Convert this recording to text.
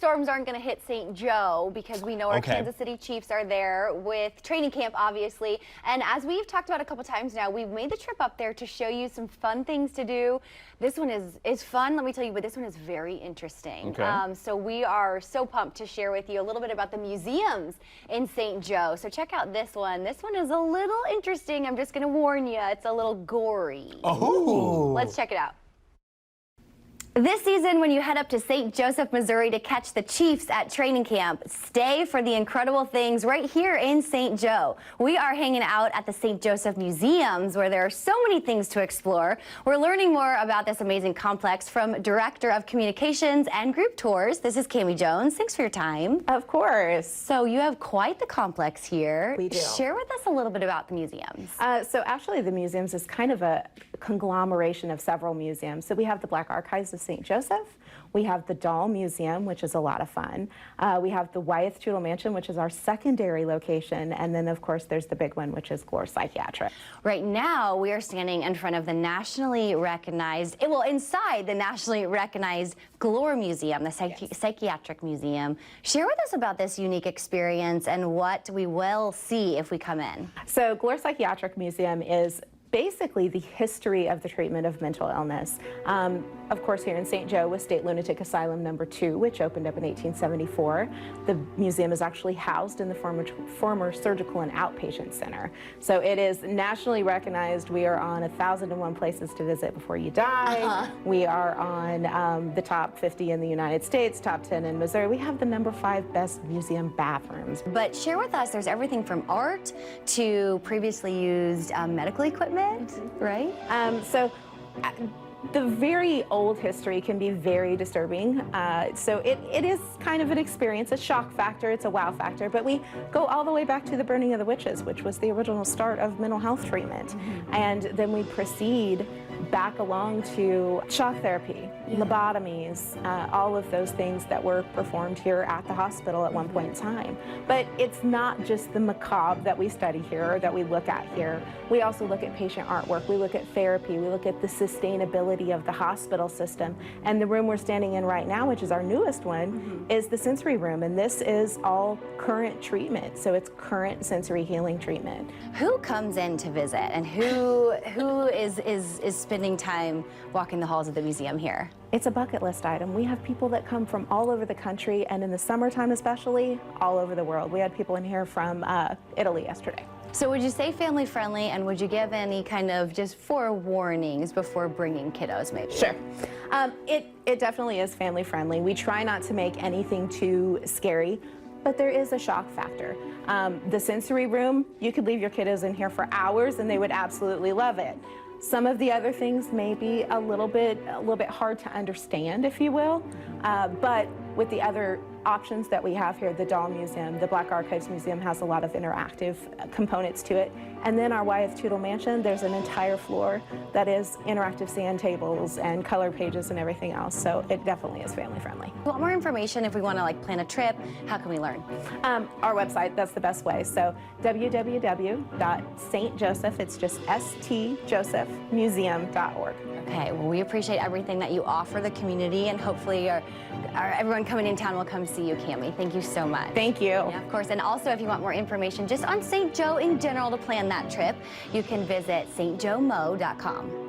storms aren't going to hit St. Joe because we know our Kansas City Chiefs are there with training camp, obviously. And as we've talked about a couple times now, we've made the trip up there to show you some fun things to do. This one is fun, let me tell you, but this one is very interesting. So we are so pumped to share with you a little bit about the museums in St. Joe. So check out this one. This one is a little interesting. I'm just going to warn you, it's a little gory. Oh. Let's check it out. This season, when you head up to St. Joseph, Missouri to catch the Chiefs at training camp, stay for the incredible things right here in St. Joe. We are hanging out at the St. Joseph Museums where there are so many things to explore. We're learning more about this amazing complex from Director of Communications and Group Tours. This is Cami Jones. Thanks for your time. Of course. So you have quite the complex here. We do. Share with us a little bit about the museums. So actually the museums is kind of a conglomeration of several museums. So we have the Black Archives of St. Joseph. We have the Doll Museum, which is a lot of fun. We have the Wyeth-Tudor Mansion, which is our secondary location. And then, of course, there's the big one, which is Glore Psychiatric. Right now, we are standing in front of the nationally recognized, well, inside the nationally recognized Glore Museum, the Psychiatric Museum. Share with us about this unique experience and what we will see if we come in. So Glore Psychiatric Museum is basically the history of the treatment of mental illness. Of course, here in St. Joe with State Lunatic Asylum number 2, which opened up in 1874. The museum is actually housed in the former surgical and outpatient center. So it is nationally recognized. We are on 1,001 places to visit before you die. We are on the top 50 in the United States, top 10 in Missouri. We have the number 5 best museum bathrooms. But share with us, there's everything from art to previously used medical equipment, right? The very old history can be very disturbing. So it is kind of an experience, a shock factor, it's a wow factor, but we go all the way back to the burning of the witches, which was the original start of mental health treatment. And then we proceed back along to shock therapy, lobotomies, all of those things that were performed here at the hospital at one point in time. But it's not just the macabre that we study here or that we look at here. We also look at patient artwork, we look at therapy, we look at the sustainability of the hospital system. And the room we're standing in right now, which is our newest one, is the sensory room. And this is all current treatment. So it's current sensory healing treatment. Who comes in to visit and who is spending time walking the halls of the museum here? It's a bucket list item. We have people that come from all over the country, and in the summertime especially, all over the world. We had people in here from Italy yesterday. So would you say family friendly, and would you give any kind of just forewarnings before bringing kiddos maybe? Sure. It definitely is family friendly. We try not to make anything too scary, but there is a shock factor. The sensory room, you could leave your kiddos in here for hours and they would absolutely love it. Some of the other things may be a little bit hard to understand, if you will, but with the other options that we have here, the Doll Museum, the Black Archives Museum has a lot of interactive components to it. And then our Wyeth-Tudor Mansion, there's an entire floor that is interactive sand tables and color pages and everything else. So it definitely is family friendly. Want more information if we want to like plan a trip? How can we learn? Our website, that's the best way. So www.stjoseph, it's just stjosephmuseum.org. Okay, well, we appreciate everything that you offer the community, and hopefully everyone coming in town will come see you, Cami. Thank you so much. Thank you. Yeah, of course. And also, if you want more information just on St. Joe in general to plan that trip, you can visit stjoemo.com.